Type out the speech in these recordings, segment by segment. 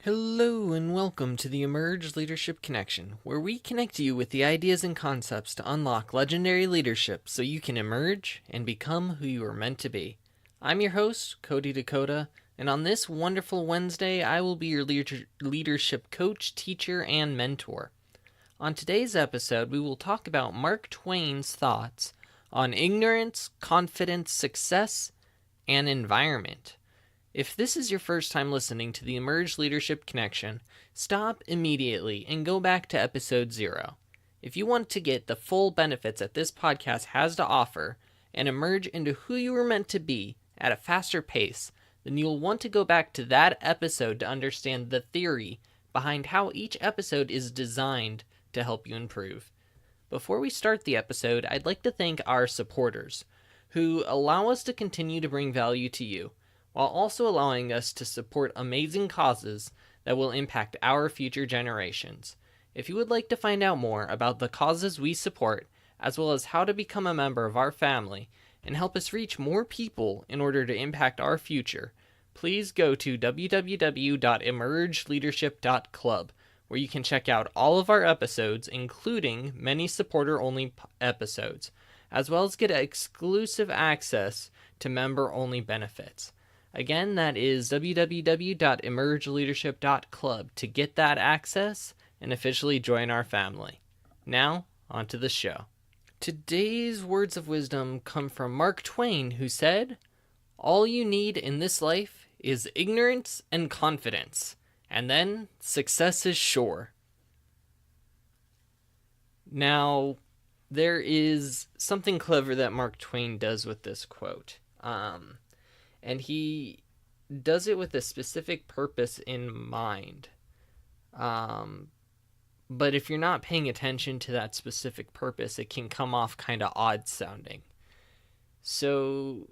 Hello and welcome to the Emerge Leadership Connection, where we connect you with the ideas and concepts to unlock legendary leadership so you can emerge and become who you are meant to be. I'm your host, Cody Dakota, and on this wonderful Wednesday, I will be your leadership coach, teacher, and mentor. On today's episode, we will talk about Mark Twain's thoughts on ignorance, confidence, success, and environment. If this is your first time listening to the Emerge Leadership Connection, stop immediately and go back to episode 0. If you want to get the full benefits that this podcast has to offer and emerge into who you were meant to be at a faster pace, then you'll want to go back to that episode to understand the theory behind how each episode is designed to help you improve. Before we start the episode, I'd like to thank our supporters, who allow us to continue to bring value to you, while also allowing us to support amazing causes that will impact our future generations. If you would like to find out more about the causes we support, as well as how to become a member of our family and help us reach more people in order to impact our future, please go to www.emergeleadership.club, where you can check out all of our episodes, including many supporter-only episodes, as well as get exclusive access to member-only benefits. Again, that is www.emergeleadership.club to get that access and officially join our family. Now, on to the show. Today's words of wisdom come from Mark Twain, who said, "All you need in this life is ignorance and confidence, and then success is sure." Now, there is something clever that Mark Twain does with this quote. And he does it with a specific purpose in mind. But if you're not paying attention to that specific purpose, it can come off kind of odd sounding. So,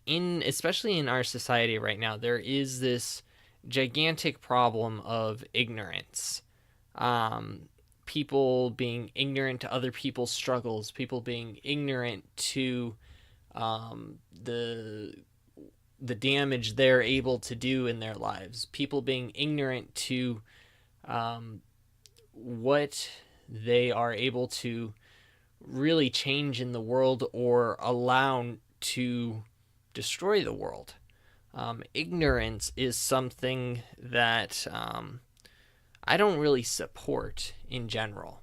especially in our society right now, there is this gigantic problem of ignorance. People being ignorant to other people's struggles, people being ignorant to the damage they're able to do in their lives, people being ignorant to what they are able to really change in the world or allow to destroy the world. Ignorance is something that I don't really support in general.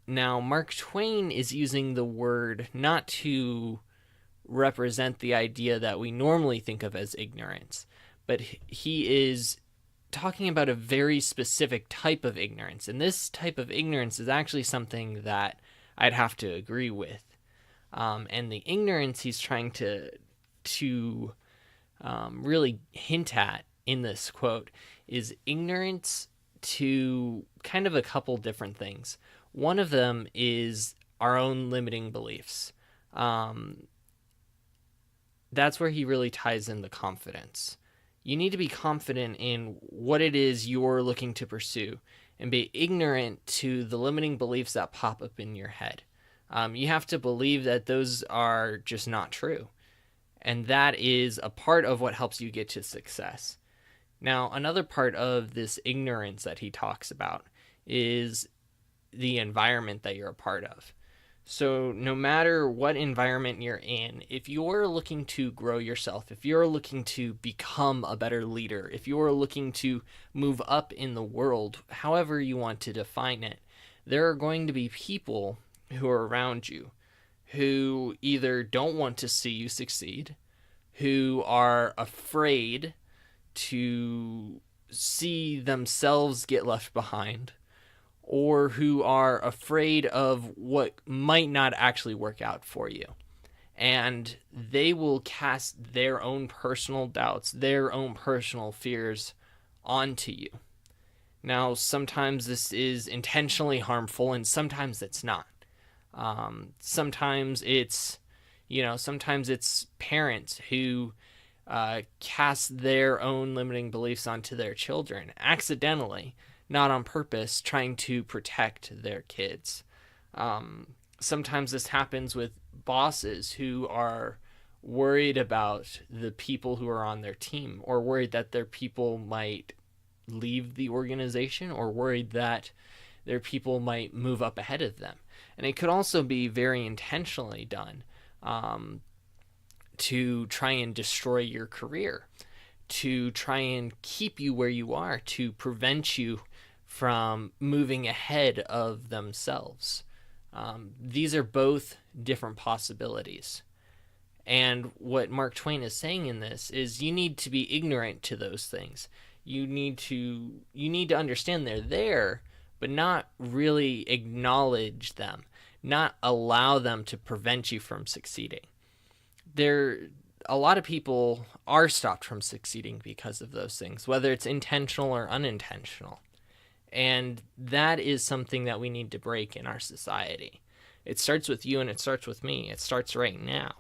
Now, Mark Twain is using the word not to represent the idea that we normally think of as ignorance, but he is talking about a very specific type of ignorance, and this type of ignorance is actually something that I'd have to agree with. And the ignorance he's trying to really hint at in this quote is ignorance to kind of a couple different things. One of them is our own limiting beliefs. That's where he really ties in the confidence. You need to be confident in what it is you're looking to pursue and be ignorant to the limiting beliefs that pop up in your head. You have to believe that those are just not true. And that is a part of what helps you get to success. Now, another part of this ignorance that he talks about is the environment that you're a part of. So no matter what environment you're in, if you're looking to grow yourself, if you're looking to become a better leader, if you're looking to move up in the world, however you want to define it, there are going to be people who are around you who either don't want to see you succeed, who are afraid to see themselves get left behind, or who are afraid of what might not actually work out for you. And they will cast their own personal doubts, their own personal fears onto you. Now, sometimes this is intentionally harmful and sometimes it's not. Sometimes it's parents who cast their own limiting beliefs onto their children accidentally, not on purpose, trying to protect their kids. Sometimes this happens with bosses who are worried about the people who are on their team, or worried that their people might leave the organization or worried that their people might move up ahead of them. And it could also be very intentionally done to try and destroy your career, to try and keep you where you are, to prevent you from moving ahead of themselves. These are both different possibilities. And what Mark Twain is saying in this is you need to be ignorant to those things. You need to understand they're there, but not really acknowledge them, not allow them to prevent you from succeeding. A lot of people are stopped from succeeding because of those things, whether it's intentional or unintentional. And that is something that we need to break in our society. It starts with you and it starts with me. It starts right now.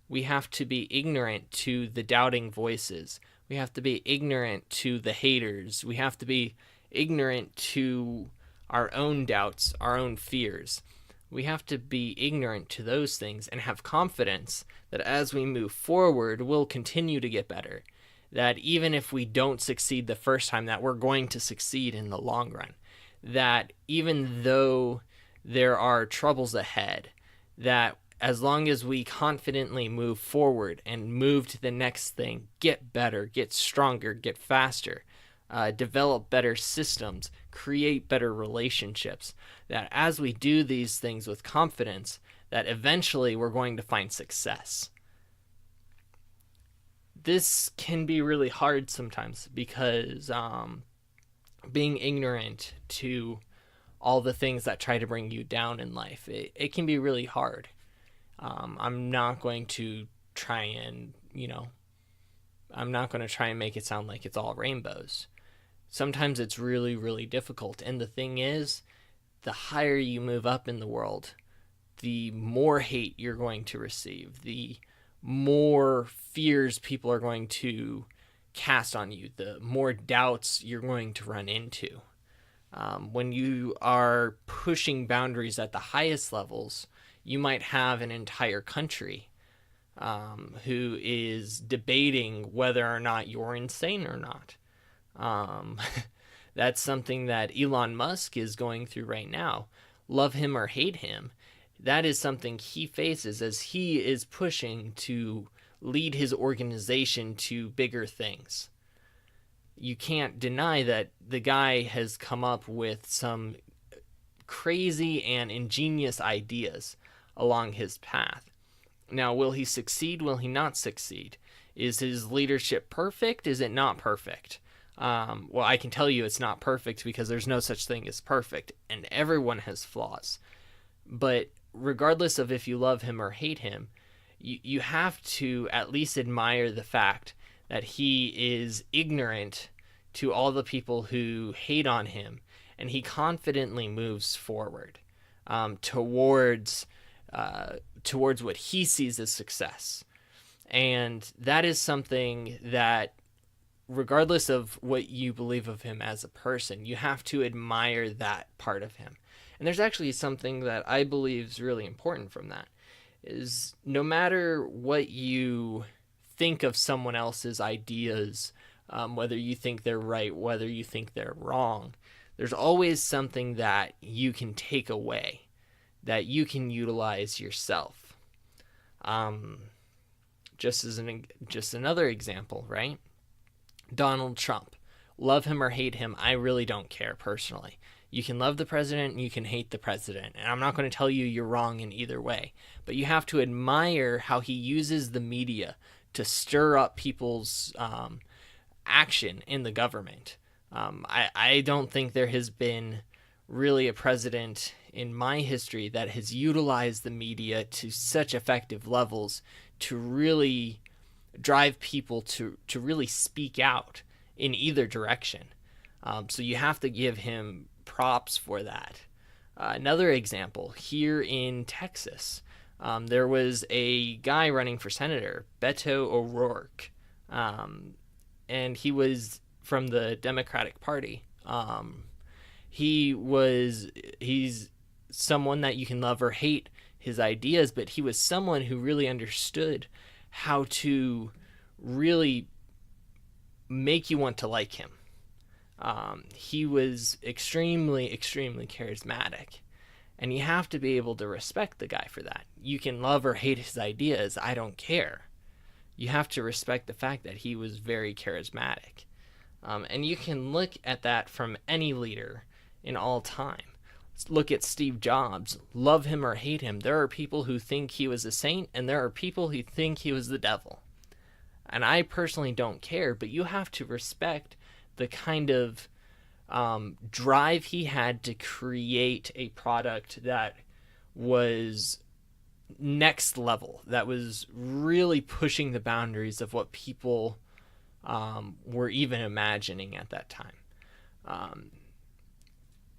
We have to be ignorant to the doubting voices. We have to be ignorant to the haters. We have to be ignorant to our own doubts, our own fears. We have to be ignorant to those things and have confidence that as we move forward, we'll continue to get better. That even if we don't succeed the first time, that we're going to succeed in the long run. That even though there are troubles ahead, that as long as we confidently move forward and move to the next thing, get better, get stronger, get faster, develop better systems, create better relationships, that as we do these things with confidence, that eventually we're going to find success. This can be really hard sometimes because being ignorant to all the things that try to bring you down in life, it can be really hard. I'm not going to try and, I'm not going to try and make it sound like it's all rainbows. Sometimes it's really, really difficult. And the thing is, the higher you move up in the world, the more hate you're going to receive, the more fears people are going to cast on you, the more doubts you're going to run into. When you are pushing boundaries at the highest levels, you might have an entire country who is debating whether or not you're insane or not. That's something that Elon Musk is going through right now. Love him or hate him, that is something he faces as he is pushing to lead his organization to bigger things. You can't deny that the guy has come up with some crazy and ingenious ideas along his path. Now, will he succeed? Will he not succeed? Is his leadership perfect? Is it not perfect? Well, I can tell you it's not perfect because there's no such thing as perfect, and everyone has flaws. But regardless of if you love him or hate him, you have to at least admire the fact that he is ignorant to all the people who hate on him, and he confidently moves forward towards what he sees as success. And that is something that, regardless of what you believe of him as a person, you have to admire that part of him. And there's actually something that I believe is really important from that, is no matter what you think of someone else's ideas, whether you think they're right, whether you think they're wrong, there's always something that you can take away, that you can utilize yourself. Just another example, right? Donald Trump. Love him or hate him, I really don't care personally. You can love the president and you can hate the president, and I'm not going to tell you you're wrong in either way, but you have to admire how he uses the media to stir up people's action in the government. I don't think there has been really a president in my history that has utilized the media to such effective levels to really drive people to really speak out in either direction. So you have to give him props for that. Another example, here in Texas, there was a guy running for senator, Beto O'Rourke, and he was from the Democratic Party. He's someone that you can love or hate his ideas, but he was someone who really understood how to really make you want to like him. He was extremely, extremely charismatic. And you have to be able to respect the guy for that. You can love or hate his ideas, I don't care. You have to respect the fact that he was very charismatic. And you can look at that from any leader in all time. Let's look at Steve Jobs. Love him or hate him, there are people who think he was a saint, and there are people who think he was the devil. And I personally don't care, but you have to respect the kind of drive he had to create a product that was next level, that was really pushing the boundaries of what people were even imagining at that time.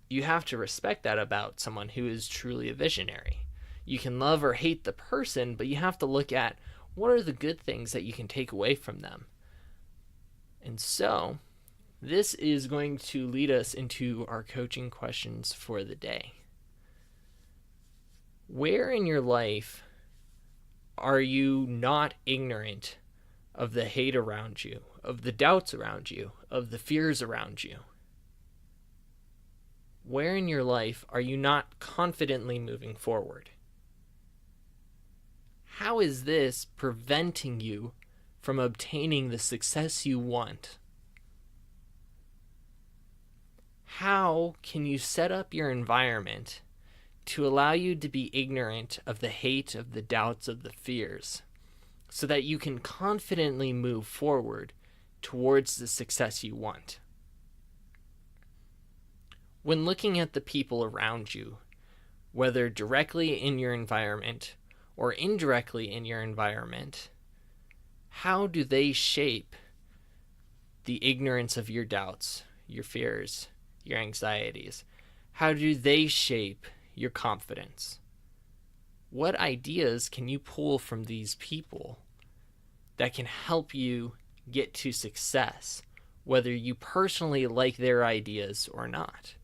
You have to respect that about someone who is truly a visionary. You can love or hate the person, but you have to look at what are the good things that you can take away from them. And so, this is going to lead us into our coaching questions for the day. Where in your life are you not ignorant of the hate around you, of the doubts around you, of the fears around you? Where in your life are you not confidently moving forward? How is this preventing you from obtaining the success you want? How can you set up your environment to allow you to be ignorant of the hate, of the doubts, of the fears, so that you can confidently move forward towards the success you want? When looking at the people around you, whether directly in your environment or indirectly in your environment, how do they shape the ignorance of your doubts, your fears, your anxieties? How do they shape your confidence? What ideas can you pull from these people that can help you get to success, whether you personally like their ideas or not?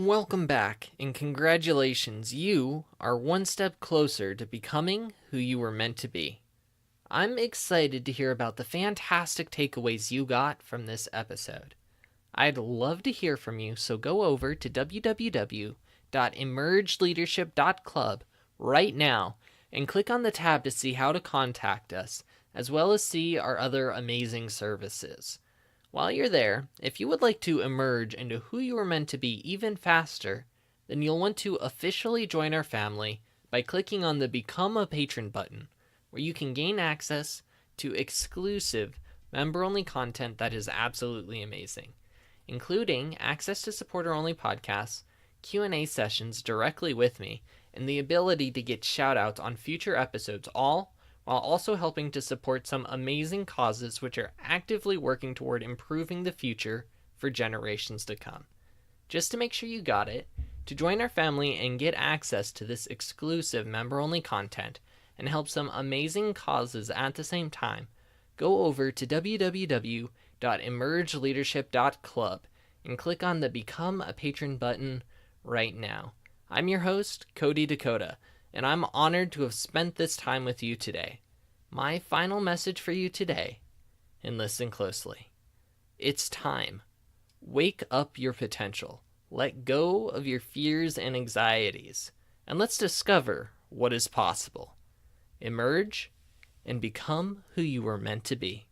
Welcome back, and congratulations, you are one step closer to becoming who you were meant to be. I'm excited to hear about the fantastic takeaways you got from this episode. I'd love to hear from you, so go over to www.emergeleadership.club right now and click on the tab to see how to contact us, as well as see our other amazing services. While you're there, if you would like to emerge into who you were meant to be even faster, then you'll want to officially join our family by clicking on the Become a Patron button, where you can gain access to exclusive, member-only content that is absolutely amazing, including access to supporter-only podcasts, Q&A sessions directly with me, and the ability to get shout-outs on future episodes, all while also helping to support some amazing causes which are actively working toward improving the future for generations to come. Just to make sure you got it, to join our family and get access to this exclusive member-only content and help some amazing causes at the same time, go over to www.emergeleadership.club and click on the Become a Patron button right now. I'm your host, Cody Dakota, and I'm honored to have spent this time with you today. My final message for you today, and listen closely. It's time. Wake up your potential. Let go of your fears and anxieties, and let's discover what is possible. Emerge and become who you were meant to be.